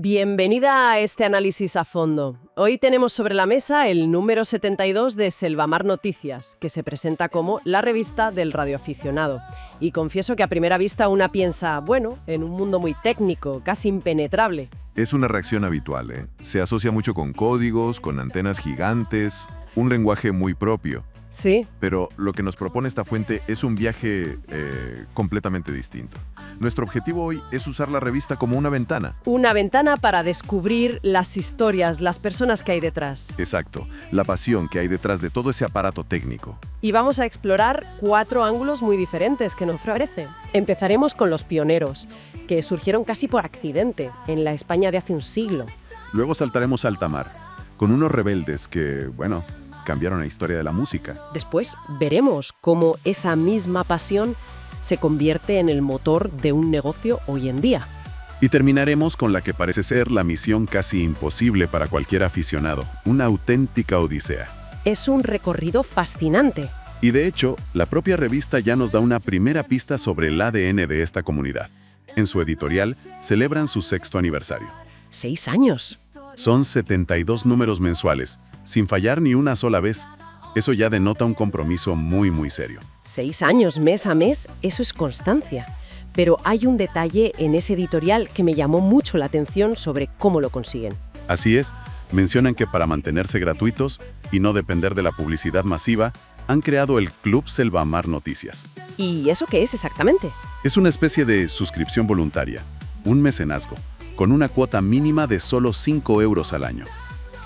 Bienvenida a este análisis a fondo. Hoy tenemos sobre la mesa el número 72 de Selvamar Noticias, que se presenta como la revista del radioaficionado. Y confieso que a primera vista una piensa, bueno, en un mundo muy técnico, casi impenetrable. Es una reacción habitual, ¿eh? Se asocia mucho con códigos, con antenas gigantes, un lenguaje muy propio. Sí. Pero lo que nos propone esta fuente es un viaje completamente distinto. Nuestro objetivo hoy es usar la revista como una ventana. Una ventana para descubrir las historias, las personas que hay detrás. Exacto, la pasión que hay detrás de todo ese aparato técnico. Y vamos a explorar 4 ángulos muy diferentes que nos ofrece. Empezaremos con los pioneros, que surgieron casi por accidente en la España de hace un siglo. Luego saltaremos a alta mar, con unos rebeldes que, bueno, cambiaron la historia de la música. Después veremos cómo esa misma pasión se convierte en el motor de un negocio hoy en día. Y terminaremos con la que parece ser la misión casi imposible para cualquier aficionado, una auténtica odisea. Es un recorrido fascinante. Y de hecho, la propia revista ya nos da una primera pista sobre el ADN de esta comunidad. En su editorial, celebran su 6º aniversario. 6 años. Son 72 números mensuales, sin fallar ni una sola vez. Eso ya denota un compromiso muy serio. 6 años mes a mes, eso es constancia. Pero hay un detalle en ese editorial que me llamó mucho la atención sobre cómo lo consiguen. Así es, mencionan que para mantenerse gratuitos y no depender de la publicidad masiva, han creado el Club Selvamar Noticias. ¿Y eso qué es exactamente? Es una especie de suscripción voluntaria, un mecenazgo, con una cuota mínima de solo 5 euros al año.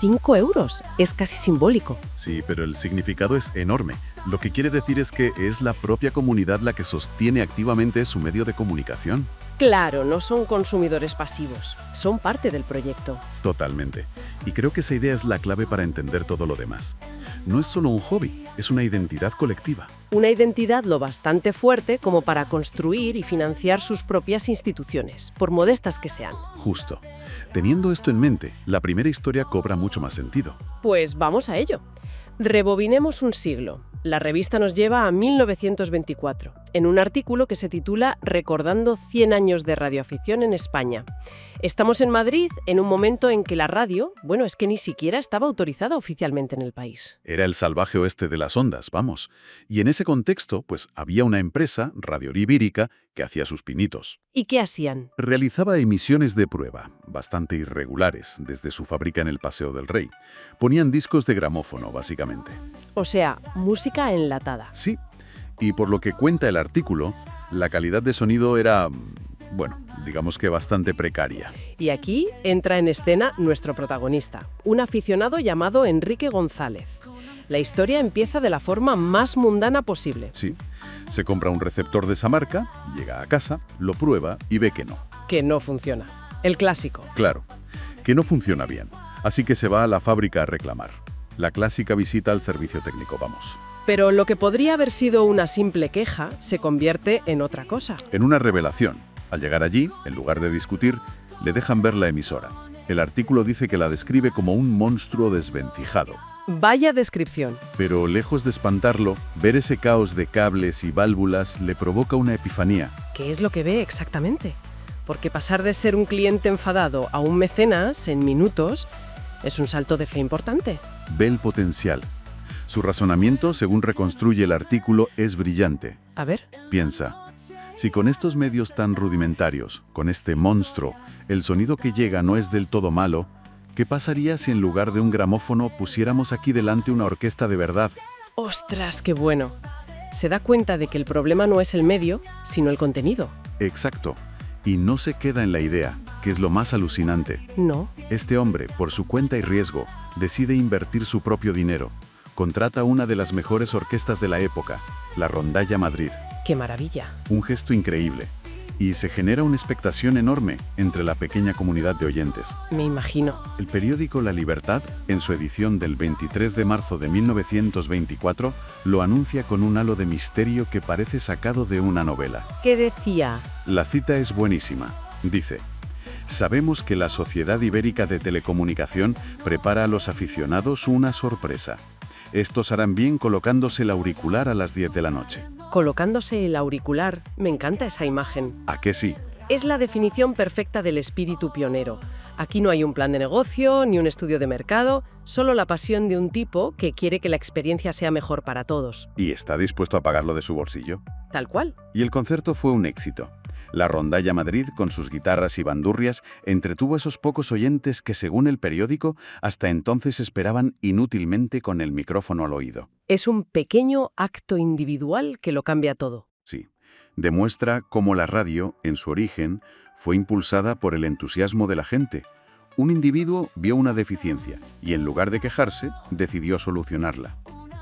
5 euros, es casi simbólico. Sí, pero el significado es enorme. Lo que quiere decir es que es la propia comunidad la que sostiene activamente su medio de comunicación. Claro, no son consumidores pasivos, son parte del proyecto. Totalmente. Y creo que esa idea es la clave para entender todo lo demás. No es solo un hobby, es una identidad colectiva. Una identidad lo bastante fuerte como para construir y financiar sus propias instituciones, por modestas que sean. Justo. Teniendo esto en mente, la primera historia cobra mucho más sentido. Pues vamos a ello. Rebobinemos un siglo. La revista nos lleva a 1924, en un artículo que se titula Recordando 100 años de radioafición en España. Estamos en Madrid en un momento en que la radio, bueno, es que ni siquiera estaba autorizada oficialmente en el país. Era el salvaje oeste de las ondas, vamos. Y en ese contexto, pues había una empresa, Radio Ibérica, que hacía sus pinitos. ¿Y qué hacían? Realizaba emisiones de prueba, bastante irregulares, desde su fábrica en el Paseo del Rey. Ponían discos de gramófono, básicamente. O sea, música enlatada. Sí, y por lo que cuenta el artículo, la calidad de sonido era, bueno, digamos que bastante precaria. Y aquí entra en escena nuestro protagonista, un aficionado llamado Enrique González. La historia empieza de la forma más mundana posible. Sí, se compra un receptor de esa marca, llega a casa, lo prueba y ve que no. Que no funciona. El clásico. Claro, que no funciona bien. Así que se va a la fábrica a reclamar. La clásica visita al servicio técnico, vamos. Pero lo que podría haber sido una simple queja se convierte en otra cosa. En una revelación. Al llegar allí, en lugar de discutir, le dejan ver la emisora. El artículo dice que la describe como un monstruo desvencijado. Vaya descripción. Pero lejos de espantarlo, ver ese caos de cables y válvulas le provoca una epifanía. ¿Qué es lo que ve exactamente? Porque pasar de ser un cliente enfadado a un mecenas en minutos es un salto de fe importante. Ve el potencial. Su razonamiento, según reconstruye el artículo, es brillante. A ver. Piensa, si con estos medios tan rudimentarios, con este monstruo, el sonido que llega no es del todo malo, ¿qué pasaría si en lugar de un gramófono pusiéramos aquí delante una orquesta de verdad? ¡Ostras, qué bueno! Se da cuenta de que el problema no es el medio, sino el contenido. Exacto. Y no se queda en la idea, que es lo más alucinante. No. Este hombre, por su cuenta y riesgo, decide invertir su propio dinero. Contrata una de las mejores orquestas de la época, la Rondalla Madrid. ¡Qué maravilla! Un gesto increíble. Y se genera una expectación enorme entre la pequeña comunidad de oyentes. Me imagino. El periódico La Libertad, en su edición del 23 de marzo de 1924, lo anuncia con un halo de misterio que parece sacado de una novela. ¿Qué decía? La cita es buenísima. Dice: sabemos que la Sociedad Ibérica de Telecomunicación prepara a los aficionados una sorpresa. Estos harán bien colocándose el auricular a las 10 de la noche. Colocándose el auricular, me encanta esa imagen. ¿A qué sí? Es la definición perfecta del espíritu pionero. Aquí no hay un plan de negocio, ni un estudio de mercado, solo la pasión de un tipo que quiere que la experiencia sea mejor para todos. Y está dispuesto a pagarlo de su bolsillo. Tal cual. Y el concierto fue un éxito. La Rondalla Madrid, con sus guitarras y bandurrias, entretuvo a esos pocos oyentes que, según el periódico, hasta entonces esperaban inútilmente con el micrófono al oído. Es un pequeño acto individual que lo cambia todo. Sí, demuestra cómo la radio, en su origen, fue impulsada por el entusiasmo de la gente. Un individuo vio una deficiencia y, en lugar de quejarse, decidió solucionarla.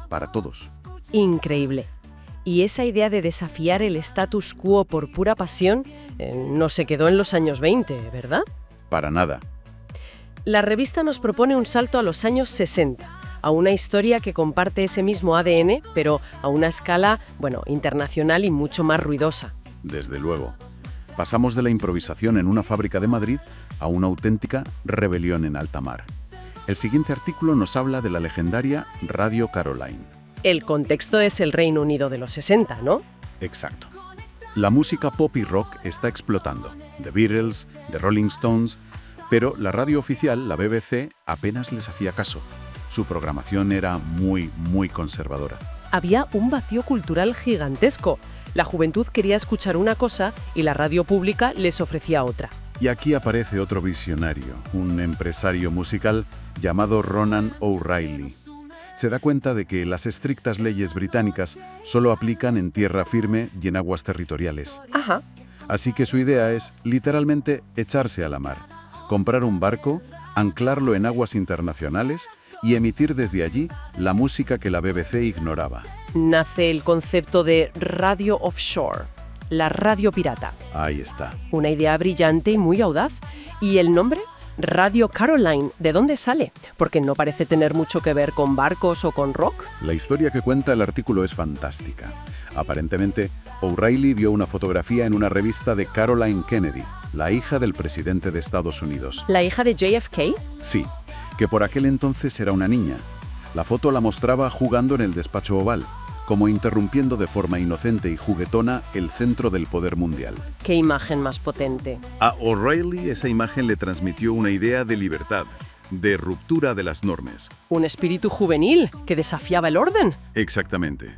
Para todos. Increíble. Y esa idea de desafiar el status quo por pura pasión no se quedó en los años 20, ¿verdad? Para nada. La revista nos propone un salto a los años 60, a una historia que comparte ese mismo ADN, pero a una escala, internacional y mucho más ruidosa. Desde luego. Pasamos de la improvisación en una fábrica de Madrid a una auténtica rebelión en alta mar. El siguiente artículo nos habla de la legendaria Radio Caroline. El contexto es el Reino Unido de los 60, ¿no? Exacto. La música pop y rock está explotando. The Beatles, The Rolling Stones, pero la radio oficial, la BBC, apenas les hacía caso. Su programación era muy conservadora. Había un vacío cultural gigantesco. La juventud quería escuchar una cosa y la radio pública les ofrecía otra. Y aquí aparece otro visionario, un empresario musical llamado Ronan O'Reilly. Se da cuenta de que las estrictas leyes británicas solo aplican en tierra firme y en aguas territoriales. Ajá. Así que su idea es, literalmente, echarse a la mar, comprar un barco, anclarlo en aguas internacionales y emitir desde allí la música que la BBC ignoraba. Nace el concepto de radio offshore, la radio pirata. Ahí está. Una idea brillante y muy audaz. ¿Y el nombre? Radio Caroline, ¿de dónde sale? Porque no parece tener mucho que ver con barcos o con rock. La historia que cuenta el artículo es fantástica. Aparentemente, O'Reilly vio una fotografía en una revista de Caroline Kennedy, la hija del presidente de Estados Unidos. ¿La hija de JFK? Sí, que por aquel entonces era una niña. La foto la mostraba jugando en el despacho oval, como interrumpiendo de forma inocente y juguetona el centro del poder mundial. ¡Qué imagen más potente! A O'Reilly esa imagen le transmitió una idea de libertad, de ruptura de las normas. Un espíritu juvenil que desafiaba el orden. Exactamente.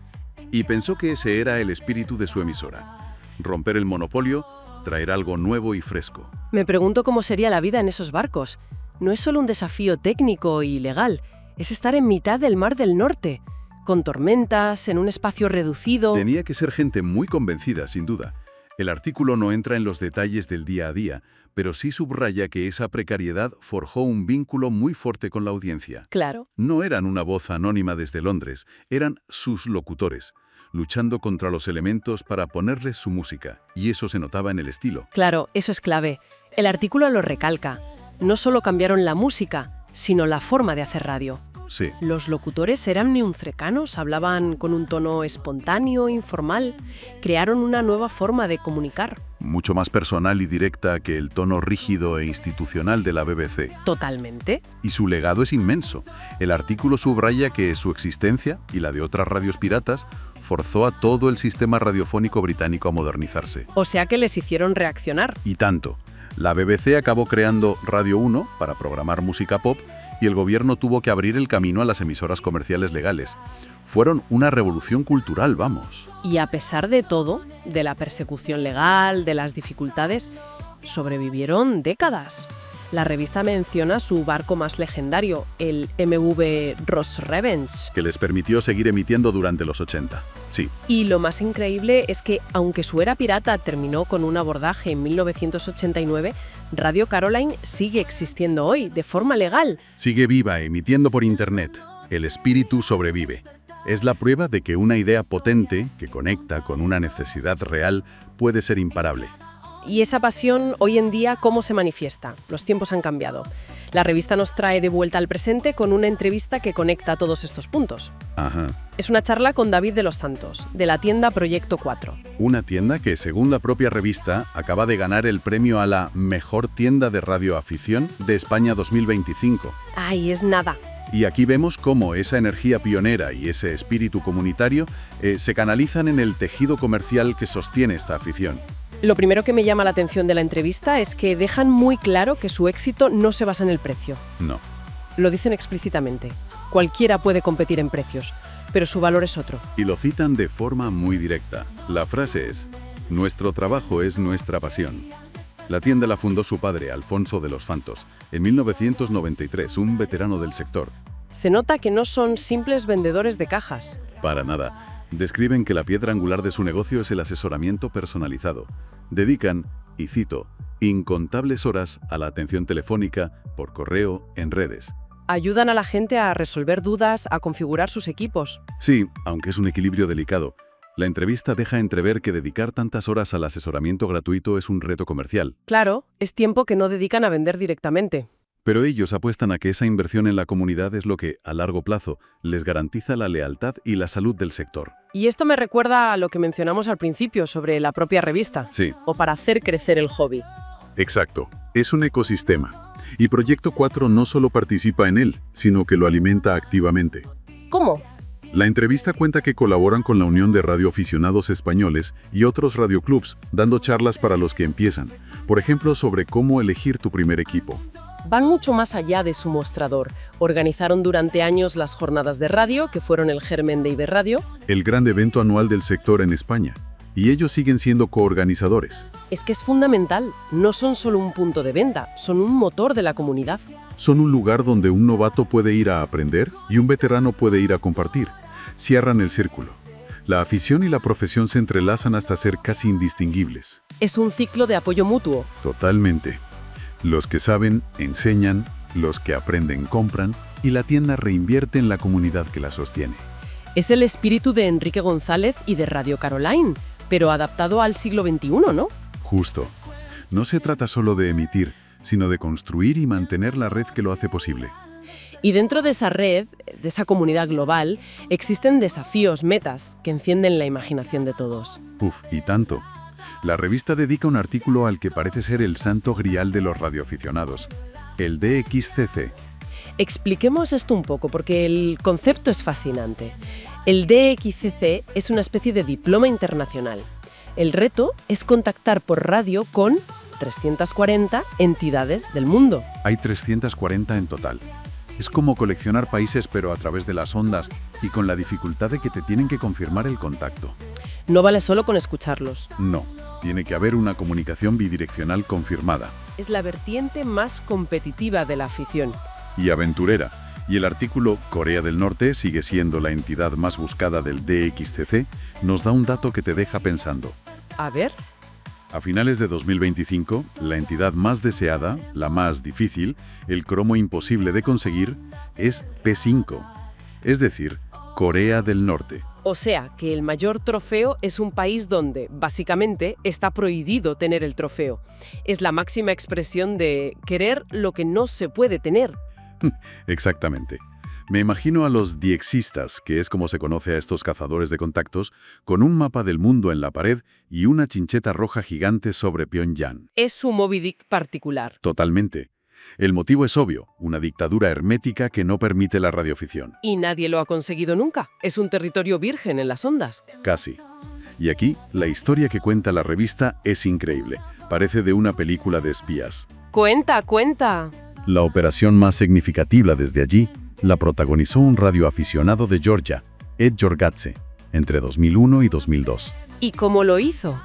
Y pensó que ese era el espíritu de su emisora. Romper el monopolio, traer algo nuevo y fresco. Me pregunto cómo sería la vida en esos barcos. No es solo un desafío técnico y legal, es estar en mitad del Mar del Norte, con tormentas, en un espacio reducido. Tenía que ser gente muy convencida, sin duda. El artículo no entra en los detalles del día a día, pero sí subraya que esa precariedad forjó un vínculo muy fuerte con la audiencia. Claro. No eran una voz anónima desde Londres, eran sus locutores, luchando contra los elementos para ponerles su música, y eso se notaba en el estilo. Claro, eso es clave. El artículo lo recalca. No solo cambiaron la música, sino la forma de hacer radio. Sí. Los locutores eran neunzrecanos, hablaban con un tono espontáneo, informal, crearon una nueva forma de comunicar. Mucho más personal y directa que el tono rígido e institucional de la BBC. Totalmente. Y su legado es inmenso. El artículo subraya que su existencia, y la de otras radios piratas, forzó a todo el sistema radiofónico británico a modernizarse. O sea que les hicieron reaccionar. Y tanto. La BBC acabó creando Radio 1 para programar música pop, y el gobierno tuvo que abrir el camino a las emisoras comerciales legales. Fueron una revolución cultural, vamos. Y a pesar de todo, de la persecución legal, de las dificultades, sobrevivieron décadas. La revista menciona su barco más legendario, el MV Ross Revenge. Que les permitió seguir emitiendo durante los 80. Sí. Y lo más increíble es que, aunque su era pirata terminó con un abordaje en 1989, Radio Caroline sigue existiendo hoy, de forma legal. Sigue viva, emitiendo por Internet. El espíritu sobrevive. Es la prueba de que una idea potente, que conecta con una necesidad real, puede ser imparable. Y esa pasión, hoy en día, ¿cómo se manifiesta? Los tiempos han cambiado. La revista nos trae de vuelta al presente con una entrevista que conecta todos estos puntos. Ajá. Es una charla con David de los Santos, de la tienda Proyecto 4. Una tienda que, según la propia revista, acaba de ganar el premio a la Mejor Tienda de Radioafición de España 2025. ¡Ay, es nada! Y aquí vemos cómo esa energía pionera y ese espíritu comunitario se canalizan en el tejido comercial que sostiene esta afición. Lo primero que me llama la atención de la entrevista es que dejan muy claro que su éxito no se basa en el precio. No. Lo dicen explícitamente. Cualquiera puede competir en precios, pero su valor es otro. Y lo citan de forma muy directa. La frase es: nuestro trabajo es nuestra pasión. La tienda la fundó su padre, Alfonso de los Fantos, en 1993, un veterano del sector. Se nota que no son simples vendedores de cajas. Para nada. Describen que la piedra angular de su negocio es el asesoramiento personalizado. Dedican, y cito, incontables horas a la atención telefónica, por correo, en redes. Ayudan a la gente a resolver dudas, a configurar sus equipos. Sí, aunque es un equilibrio delicado. La entrevista deja entrever que dedicar tantas horas al asesoramiento gratuito es un reto comercial. Claro, es tiempo que no dedican a vender directamente. Pero ellos apuestan a que esa inversión en la comunidad es lo que, a largo plazo, les garantiza la lealtad y la salud del sector. Y esto me recuerda a lo que mencionamos al principio sobre la propia revista. Sí. O para hacer crecer el hobby. Exacto. Es un ecosistema. Y Proyecto 4 no solo participa en él, sino que lo alimenta activamente. ¿Cómo? La entrevista cuenta que colaboran con la Unión de Radioaficionados Españoles y otros radioclubs, dando charlas para los que empiezan. Por ejemplo, sobre cómo elegir tu primer equipo. Van mucho más allá de su mostrador. Organizaron durante años las jornadas de radio, que fueron el germen de Iberradio. El gran evento anual del sector en España. Y ellos siguen siendo coorganizadores. Es que es fundamental. No son solo un punto de venta, son un motor de la comunidad. Son un lugar donde un novato puede ir a aprender y un veterano puede ir a compartir. Cierran el círculo. La afición y la profesión se entrelazan hasta ser casi indistinguibles. Es un ciclo de apoyo mutuo. Totalmente. Los que saben, enseñan, los que aprenden, compran, y la tienda reinvierte en la comunidad que la sostiene. Es el espíritu de Enrique González y de Radio Caroline, pero adaptado al siglo XXI, ¿no? Justo. No se trata solo de emitir, sino de construir y mantener la red que lo hace posible. Y dentro de esa red, de esa comunidad global, existen desafíos, metas, que encienden la imaginación de todos. Y tanto. La revista dedica un artículo al que parece ser el santo grial de los radioaficionados, el DXCC. Expliquemos esto un poco, porque el concepto es fascinante. El DXCC es una especie de diploma internacional. El reto es contactar por radio con 340 entidades del mundo. Hay 340 en total. Es como coleccionar países pero a través de las ondas y con la dificultad de que te tienen que confirmar el contacto. No vale solo con escucharlos. No, tiene que haber una comunicación bidireccional confirmada. Es la vertiente más competitiva de la afición. Y aventurera. Y el artículo Corea del Norte sigue siendo la entidad más buscada del DXCC, nos da un dato que te deja pensando. A ver. A finales de 2025, la entidad más deseada, la más difícil, el cromo imposible de conseguir, es P5, es decir, Corea del Norte. O sea, que el mayor trofeo es un país donde, básicamente, está prohibido tener el trofeo. Es la máxima expresión de querer lo que no se puede tener. Exactamente. Me imagino a los diexistas, que es como se conoce a estos cazadores de contactos, con un mapa del mundo en la pared y una chincheta roja gigante sobre Pyongyang. Es su Moby Dick particular. Totalmente. El motivo es obvio, una dictadura hermética que no permite la radioafición. Y nadie lo ha conseguido nunca. Es un territorio virgen en las ondas. Casi. Y aquí, la historia que cuenta la revista es increíble. Parece de una película de espías. ¡Cuenta, cuenta! La operación más significativa desde allí la protagonizó un radioaficionado de Georgia, Ed Jorgatse, entre 2001 y 2002. ¿Y cómo lo hizo?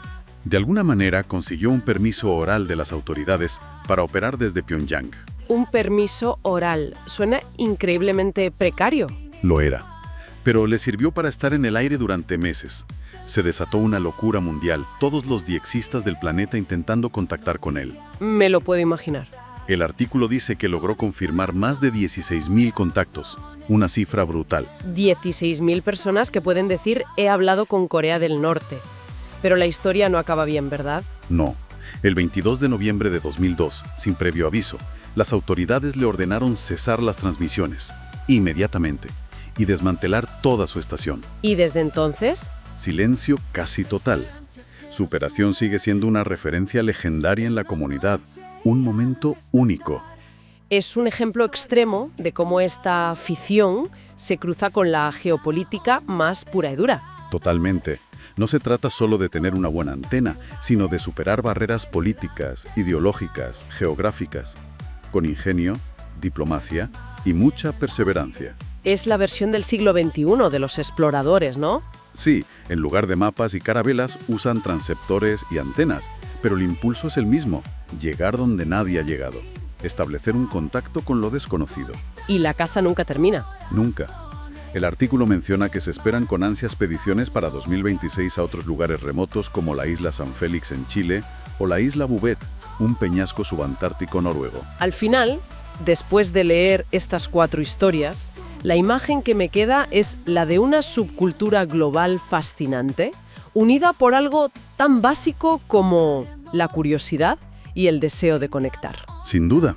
De alguna manera consiguió un permiso oral de las autoridades para operar desde Pyongyang. Un permiso oral. Suena increíblemente precario. Lo era. Pero le sirvió para estar en el aire durante meses. Se desató una locura mundial, todos los diexistas del planeta intentando contactar con él. Me lo puedo imaginar. El artículo dice que logró confirmar más de 16.000 contactos, una cifra brutal. 16.000 personas que pueden decir he hablado con Corea del Norte. Pero la historia no acaba bien, ¿verdad? No. El 22 de noviembre de 2002, sin previo aviso, las autoridades le ordenaron cesar las transmisiones, inmediatamente, y desmantelar toda su estación. ¿Y desde entonces? Silencio casi total. Su operación sigue siendo una referencia legendaria en la comunidad, un momento único. Es un ejemplo extremo de cómo esta afición se cruza con la geopolítica más pura y dura. Totalmente. No se trata solo de tener una buena antena, sino de superar barreras políticas, ideológicas, geográficas, con ingenio, diplomacia y mucha perseverancia. Es la versión del siglo XXI de los exploradores, ¿no? Sí, en lugar de mapas y carabelas usan transceptores y antenas, pero el impulso es el mismo, llegar donde nadie ha llegado, establecer un contacto con lo desconocido. Y la caza nunca termina. Nunca. El artículo menciona que se esperan con ansia expediciones para 2026 a otros lugares remotos como la isla San Félix en Chile o la isla Bouvet, un peñasco subantártico noruego. Al final, después de leer estas 4 historias, la imagen que me queda es la de una subcultura global fascinante, unida por algo tan básico como la curiosidad y el deseo de conectar. Sin duda.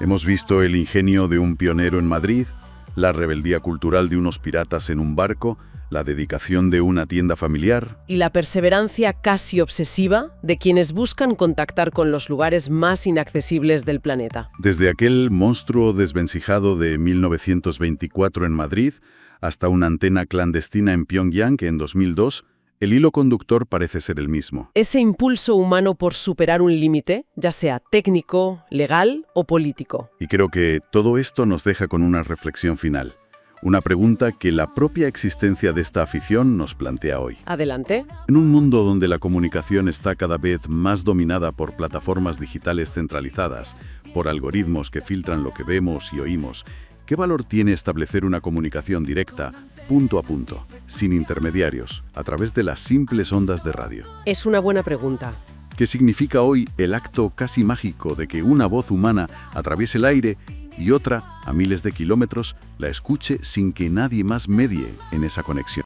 Hemos visto el ingenio de un pionero en Madrid, la rebeldía cultural de unos piratas en un barco, la dedicación de una tienda familiar. Y la perseverancia casi obsesiva de quienes buscan contactar con los lugares más inaccesibles del planeta. Desde aquel monstruo desvencijado de 1924 en Madrid hasta una antena clandestina en Pyongyang en 2002, el hilo conductor parece ser el mismo. Ese impulso humano por superar un límite, ya sea técnico, legal o político. Y creo que todo esto nos deja con una reflexión final. Una pregunta que la propia existencia de esta afición nos plantea hoy. Adelante. En un mundo donde la comunicación está cada vez más dominada por plataformas digitales centralizadas, por algoritmos que filtran lo que vemos y oímos, ¿qué valor tiene establecer una comunicación directa, punto a punto, sin intermediarios, a través de las simples ondas de radio? Es una buena pregunta. ¿Qué significa hoy el acto casi mágico de que una voz humana atraviese el aire y otra, a miles de kilómetros, la escuche sin que nadie más medie en esa conexión?